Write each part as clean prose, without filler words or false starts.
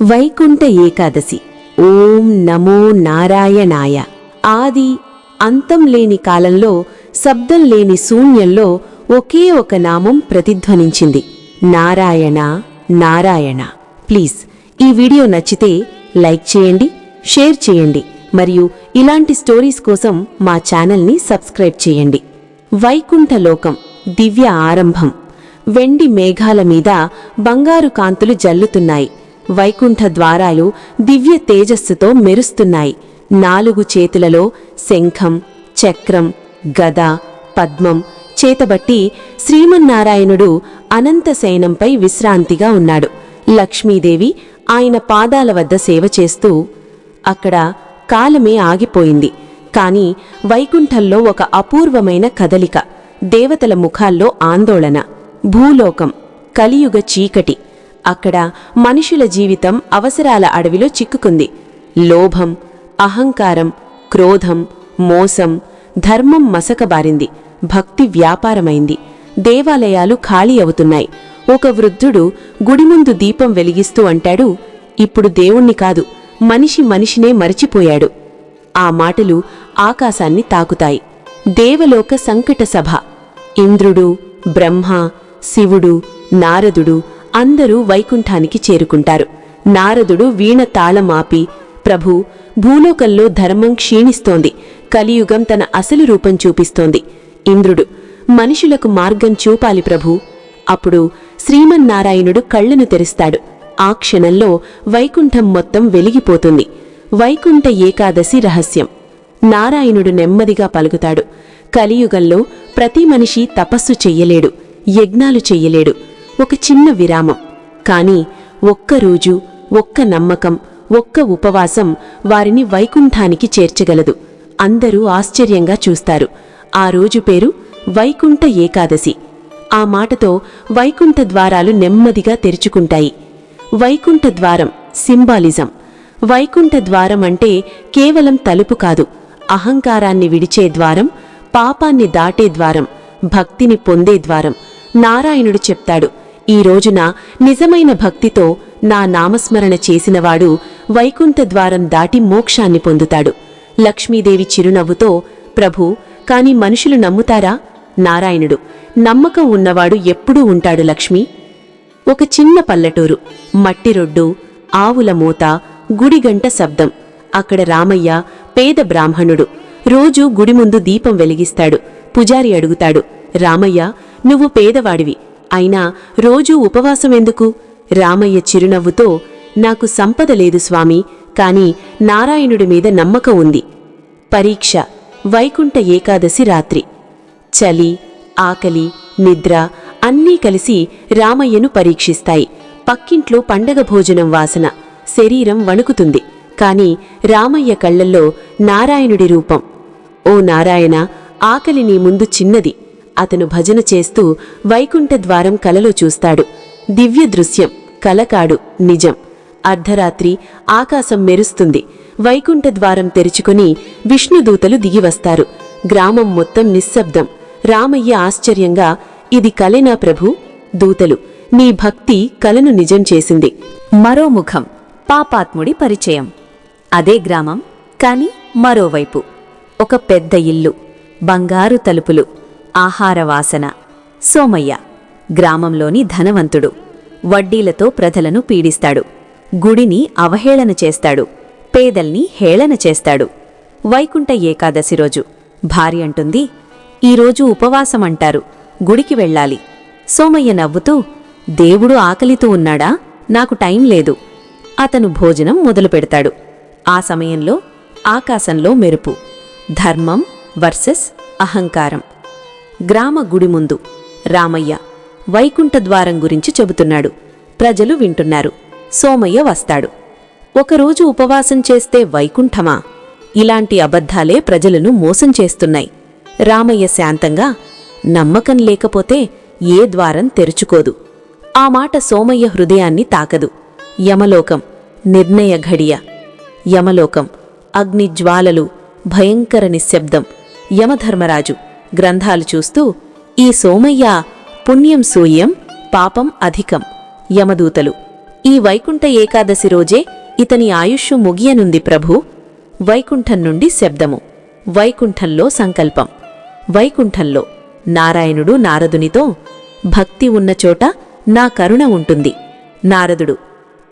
వైకుంఠ ఏకాదశి. ఓం నమో నారాయణాయ. ఆది అంతం లేని కాలంలో, శబ్దం లేని శూన్యంలో ఒకే ఒక నామం ప్రతిధ్వనించింది, నారాయణ నారాయణ. ప్లీజ్ ఈ వీడియో నచ్చితే లైక్ చేయండి, షేర్ చేయండి, మరియు ఇలాంటి స్టోరీస్ కోసం మా ఛానల్ని సబ్స్క్రైబ్ చేయండి. వైకుంఠలోకం దివ్య ఆరంభం. వెండి మేఘాల మీద బంగారు కాంతులు జల్లుతున్నాయి. వైకుంఠ ద్వారాలు దివ్య తేజస్సుతో మెరుస్తున్నాయి. 4 చేతులలో శంఖం, చక్రం, గద, పద్మం చేతబట్టి శ్రీమన్నారాయణుడు అనంతశయనంపై విశ్రాంతిగా ఉన్నాడు. లక్ష్మీదేవి ఆయన పాదాల వద్ద సేవ చేస్తూ. అక్కడ కాలమే ఆగిపోయింది. కాని వైకుంఠంలో ఒక అపూర్వమైన కదలిక. దేవతల ముఖాల్లో ఆందోళన. భూలోకం కలియుగ చీకటి. అక్కడ మనుషుల జీవితం అవసరాల అడవిలో చిక్కుకుంది. లోభం, అహంకారం, క్రోధం, మోసం, ధర్మం మసకబారింది. భక్తి వ్యాపారమైంది. దేవాలయాలు ఖాళీ అవుతున్నాయి. ఒక వృద్ధుడు గుడి ముందు దీపం వెలిగిస్తూ అంటాడు, ఇప్పుడు దేవుణ్ణి కాదు, మనిషినే మరిచిపోయాడు. ఆ మాటలు ఆకాశాన్ని తాకుతాయి. దేవలోక సంకట సభ. ఇంద్రుడు, బ్రహ్మ, శివుడు, నారదుడు అందరూ వైకుంఠానికి చేరుకుంటారు. నారదుడు వీణ తాళం ఆపి, ప్రభూ, భూలోకంలో ధర్మం క్షీణిస్తోంది, కలియుగం తన అసలు రూపం చూపిస్తోంది. ఇంద్రుడు, మనుషులకు మార్గం చూపాలి ప్రభూ. అప్పుడు శ్రీమన్నారాయణుడు కళ్లను తెరుస్తాడు. ఆ క్షణంలో వైకుంఠం మొత్తం వెలిగిపోతుంది. వైకుంఠ ఏకాదశి రహస్యం. నారాయణుడు నెమ్మదిగా పలుకుతాడు, కలియుగంలో ప్రతి మనిషి తపస్సు చెయ్యలేడు, యజ్ఞాలు చెయ్యలేడు. ఒక చిన్న విరామం, కాని ఒక్కరోజు, ఒక్క నమ్మకం, ఒక్క ఉపవాసం వారిని వైకుంఠానికి చేర్చగలదు. అందరూ ఆశ్చర్యంగా చూస్తారు. ఆ రోజు పేరు వైకుంఠ ఏకాదశి. ఆ మాటతో వైకుంఠ ద్వారాలు నెమ్మదిగా తెరుచుకుంటాయి. వైకుంఠ ద్వారం సింబాలిజం. వైకుంఠ ద్వారం అంటే కేవలం తలుపు కాదు, అహంకారాన్ని విడిచే ద్వారం, పాపాన్ని దాటే ద్వారం, భక్తిని పొందే ద్వారం. నారాయణుడు చెప్తాడు, ఈ రోజున నిజమైన భక్తితో నా నామస్మరణ చేసినవాడు వైకుంఠ ద్వారం దాటి మోక్షాన్ని పొందుతాడు. లక్ష్మీదేవి చిరునవ్వుతో, ప్రభూ, కాని మనుషులు నమ్ముతారా? నారాయణుడు, నమ్మకం ఉన్నవాడు ఎప్పుడూ ఉంటాడు లక్ష్మీ. ఒక చిన్న పల్లెటూరు. మట్టి రొడ్డు, ఆవుల మోత, గుడిగంట శబ్దం. అక్కడ రామయ్య పేద బ్రాహ్మణుడు. రోజూ గుడి ముందు దీపం వెలిగిస్తాడు. పుజారి అడుగుతాడు, రామయ్య, నువ్వు పేదవాడివి, అయినా రోజూ ఉపవాసమెందుకు? రామయ్య చిరునవ్వుతో, నాకు సంపద లేదు స్వామీ, కాని నారాయణుడి మీద నమ్మకం ఉంది. పరీక్ష. వైకుంఠ ఏకాదశి రాత్రి. చలి, ఆకలి, నిద్ర అన్నీ కలిసి రామయ్యను పరీక్షిస్తాయి. పక్కింట్లో పండగ భోజనం వాసన. శరీరం వణుకుతుంది. కాని రామయ్య కళ్లల్లో నారాయణుడి రూపం. ఓ నారాయణ, ఆకలి నీ ముందు చిన్నది. అతను భజన చేస్తూ వైకుంఠ ద్వారం కలలో చూస్తాడు. దివ్య దృశ్యం, కలకాడు, నిజం. అర్ధరాత్రి ఆకాశం మెరుస్తుంది. వైకుంఠ ద్వారం తెరుచుకుని విష్ణుదూతలు దిగివస్తారు. గ్రామం మొత్తం నిశ్శబ్దం. రామయ్య ఆశ్చర్యంగా, ఇది కలెనా ప్రభూ? దూతలు, నీ భక్తి కలను నిజం చేసింది. మరో ముఖం, పాపాత్ముడి పరిచయం. అదే గ్రామం, కాని మరోవైపు ఒక పెద్ద ఇల్లు, బంగారు తలుపులు, ఆహారవాసన. సోమయ్య గ్రామంలోని ధనవంతుడు. వడ్డీలతో ప్రజలను పీడిస్తాడు. గుడిని అవహేళన చేస్తాడు. పేదల్ని హేళన చేస్తాడు. వైకుంఠ ఏకాదశి రోజు భార్య అంటుంది, ఈరోజు ఉపవాసమంటారు, గుడికి వెళ్ళాలి. సోమయ్య నవ్వుతూ, దేవుడు ఆకలితో ఉన్నాడా? నాకు టైం లేదు. అతను భోజనం మొదలుపెడతాడు. ఆ సమయంలో ఆకాశంలో మెరుపు. ధర్మం వర్సెస్ అహంకారం. గ్రామ గుడి ముందు రామయ్య వైకుంఠ ద్వారం గురించి చెబుతున్నాడు. ప్రజలు వింటున్నారు. సోమయ్య వస్తాడు. ఒకరోజు ఉపవాసం చేస్తే వైకుంఠమా? ఇలాంటి అబద్ధాలే ప్రజలను మోసం చేస్తున్నాయి. రామయ్య శాంతంగా, నమ్మకం లేకపోతే ఏ ద్వారం తెరుచుకోదు. ఆ మాట సోమయ్య హృదయాన్ని తాకదు. యమలోకం నిర్ణయ ఘడియ. యమలోకం అగ్నిజ్వాలలు, భయంకర నిశ్శబ్దం. యమధర్మరాజు గ్రంథాలు చూస్తూ, ఈ సోమయ్య పుణ్యం సూయం, పాపం అధికం. యమదూతలు, ఈ వైకుంఠ ఏకాదశి రోజే ఇతని ఆయుష్షు ముగియనుంది ప్రభూ. వైకుంఠం నుండి శబ్దము. వైకుంఠంలో సంకల్పం. వైకుంఠంలో నారాయణుడు నారదునితో, భక్తి ఉన్నచోట నా కరుణ ఉంటుంది. నారదుడు,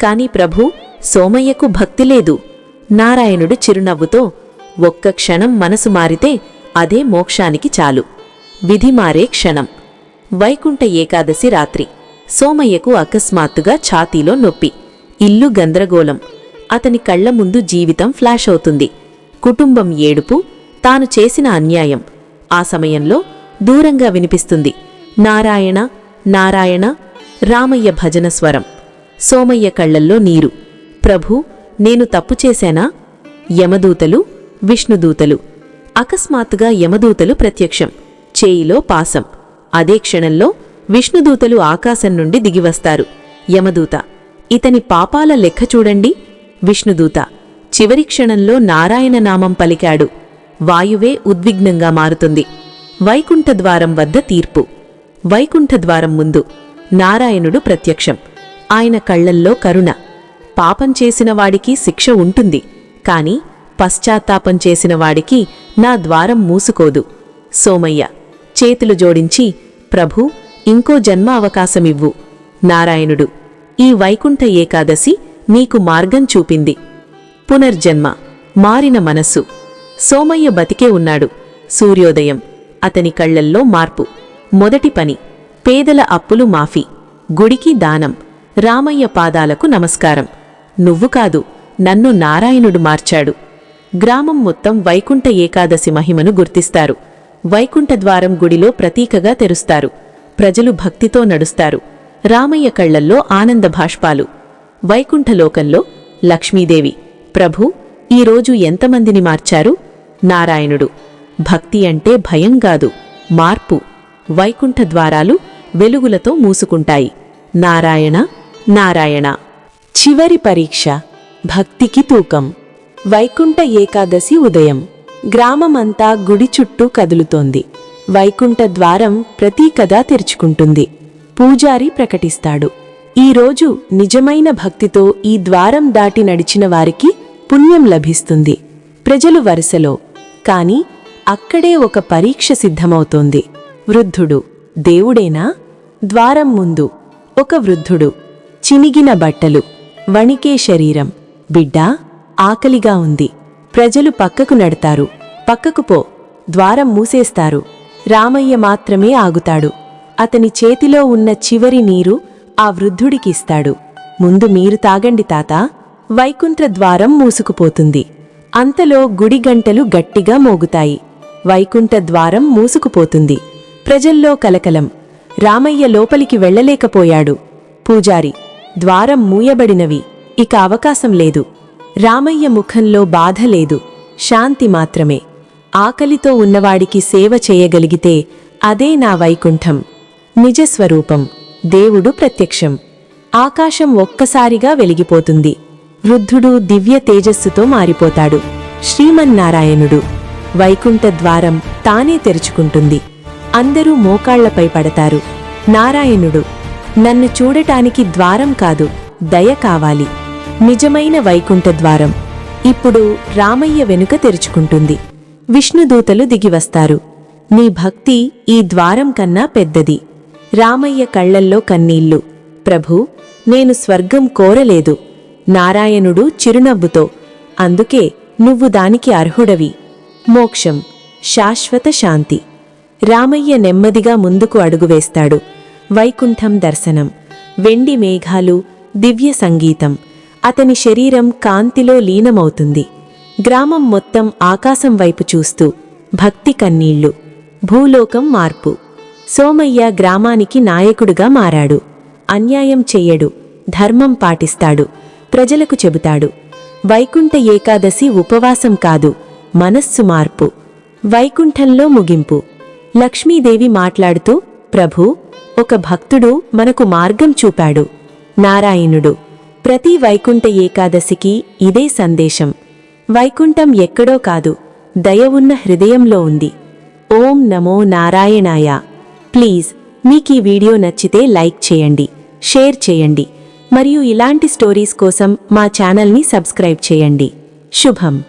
కాని ప్రభూ, సోమయ్యకు భక్తి లేదు. నారాయణుడు చిరునవ్వుతో, ఒక్క క్షణం మనసు మారితే అదే మోక్షానికి చాలు. విధి మారే క్షణం. వైకుంఠ ఏకాదశి రాత్రి సోమయ్యకు అకస్మాత్తుగా ఛాతీలో నొప్పి. ఇల్లు గందరగోళం. అతని కళ్ల ముందు జీవితం ఫ్లాష్ అవుతుంది. కుటుంబం ఏడుపు, తాను చేసిన అన్యాయం. ఆ సమయంలో దూరంగా వినిపిస్తుంది, నారాయణ నారాయణ, రామయ్య భజన స్వరం. సోమయ్య కళ్లల్లో నీరు. ప్రభూ, నేను తప్పు చేశానా? యమదూతలు, విష్ణుదూతలు. అకస్మాత్తుగా యమదూతలు ప్రత్యక్షం. చేయిలో పాసం. అదే క్షణంలో విష్ణుదూతలు ఆకాశం నుండి దిగివస్తారు. యమదూత, ఇతని పాపాల లెక్క చూడండి. విష్ణుదూత, చివరి క్షణంలో నారాయణ నామం పలికాడు. వాయువే ఉద్విగ్నంగా మారుతుంది. వైకుంఠద్వారం వద్ద తీర్పు. వైకుంఠద్వారం ముందు నారాయణుడు ప్రత్యక్షం. ఆయన కళ్లల్లో కరుణ. పాపం చేసినవాడికి శిక్ష ఉంటుంది, కాని పశ్చాత్తాపం చేసినవాడికి నా ద్వారం మూసుకోదు. సోమయ్య చేతులు జోడించి, ప్రభూ, ఇంకో జన్మ అవకాశమివ్వు. నారాయణుడు, ఈ వైకుంఠ ఏకాదశి నీకు మార్గం చూపింది. పునర్జన్మ. మారిన మనస్సు. సోమయ్య బతికే ఉన్నాడు. సూర్యోదయం. అతని కళ్లల్లో మార్పు. మొదటి పని, పేదల అప్పులు మాఫీ. గుడికి దానం. రామయ్య పాదాలకు నమస్కారం. నువ్వు కాదు, నన్ను నారాయణుడు మార్చాడు. గ్రామం మొత్తం వైకుంఠ ఏకాదశి మహిమను గుర్తిస్తారు. వైకుంఠద్వారం గుడిలో ప్రతీకగా తెరుస్తారు. ప్రజలు భక్తితో నడుస్తారు. రామయ్య కళ్లల్లో ఆనంద భాష్పాలు. వైకుంఠలోకంలో లక్ష్మీదేవి, ప్రభూ, ఈరోజు ఎంతమందిని మార్చారు? నారాయణుడు, భక్తి అంటే భయం కాదు, మార్పు. వైకుంఠ ద్వారాలు వెలుగులతో మూసుకుంటాయి. నారాయణ నారాయణ. చివరి పరీక్ష. భక్తికి తూకం. వైకుంఠ ఏకాదశి ఉదయం. గ్రామమంతా గుడి చుట్టూ కదులుతోంది. వైకుంఠ ద్వారం ప్రతీకగా తెరుచుకుంటుంది. పూజారి ప్రకటిస్తాడు, ఈరోజు నిజమైన భక్తితో ఈ ద్వారం దాటి నడిచిన వారికి పుణ్యం లభిస్తుంది. ప్రజలు వరుసలో. కాని అక్కడే ఒక పరీక్ష సిద్ధమవుతోంది. వృద్ధుడు, దేవుడేనా? ద్వారం ముందు ఒక వృద్ధుడు, చినిగిన బట్టలు, వణికే శరీరం. బిడ్డా, ఆకలిగా ఉంది. ప్రజలు పక్కకు నడతారు. పక్కకు పో, ద్వారం మూసేస్తారు. రామయ్య మాత్రమే ఆగుతాడు. అతని చేతిలో ఉన్న చివరి నీరు ఆ వృద్ధుడికిస్తాడు. ముందు మీరు తాగండి తాతా. వైకుంఠ ద్వారం మూసుకుపోతుంది. అంతలో గుడి గంటలు గట్టిగా మోగుతాయి. వైకుంఠ ద్వారం మూసుకుపోతుంది. ప్రజల్లో కలకలం. రామయ్య లోపలికి వెళ్లలేకపోయాడు. పూజారి, ద్వారం మూయబడినవి, ఇక అవకాశం లేదు. రామయ్య ముఖంలో బాధ లేదు, శాంతి మాత్రమే. ఆకలితో ఉన్నవాడికి సేవ చేయగలిగితే అదే నా వైకుంఠం. నిజస్వరూపం. దేవుడు ప్రత్యక్షం. ఆకాశం ఒక్కసారిగా వెలిగిపోతుంది. వృద్ధుడు దివ్య తేజస్సుతో మారిపోతాడు. శ్రీమన్నారాయణుడు. వైకుంఠ ద్వారం తానే తెరుచుకుంటుంది. అందరూ మోకాళ్లపై పడతారు. నారాయణుడు, నన్ను చూడటానికి ద్వారం కాదు, దయ కావాలి. నిజమైన వైకుంఠ ద్వారం ఇప్పుడు రామయ్య వెనుక తెరుచుకుంటుంది. విష్ణుదూతలు దిగివస్తారు. నీ భక్తి ఈ ద్వారం కన్నా పెద్దది. రామయ్య కళ్లల్లో కన్నీళ్లు. ప్రభూ, నేను స్వర్గం కోరలేదు. నారాయణుడు చిరునవ్వుతో, అందుకే నువ్వు దానికి అర్హుడవి. మోక్షం, శాశ్వత శాంతి. రామయ్య నెమ్మదిగా ముందుకు అడుగువేస్తాడు. వైకుంఠం దర్శనం. వెండి మేఘాలు, దివ్య సంగీతం. అతని శరీరం కాంతిలో లీనమవుతుంది. గ్రామం మొత్తం ఆకాశం వైపు చూస్తూ భక్తి కన్నీళ్లు. భూలోకం మార్పు. సోమయ్య గ్రామానికి నాయకుడుగా మారాడు. అన్యాయం చెయ్యడు, ధర్మం పాటిస్తాడు. ప్రజలకు చెబుతాడు, వైకుంఠ ఏకాదశి ఉపవాసం కాదు, మనస్సు మార్పు. వైకుంఠంలో ముగింపు. లక్ష్మీదేవి మాట్లాడుతూ, ప్రభూ, ఒక భక్తుడు మనకు మార్గం చూపాడు. నారాయణుడు, ప్రతి వైకుంఠ ఏకాదశికి ఇదే సందేశం. వైకుంఠం ఎక్కడో కాదు, దయ ఉన్న హృదయంలో ఉంది. ఓం నమో నారాయణాయ. ప్లీజ్, మీకీ వీడియో నచ్చితే లైక్ చేయండి, షేర్ చేయండి. మరియు ఇలాంటి స్టోరీస్ కోసం మా ఛానల్ని సబ్స్క్రైబ్ చేయండి. శుభం.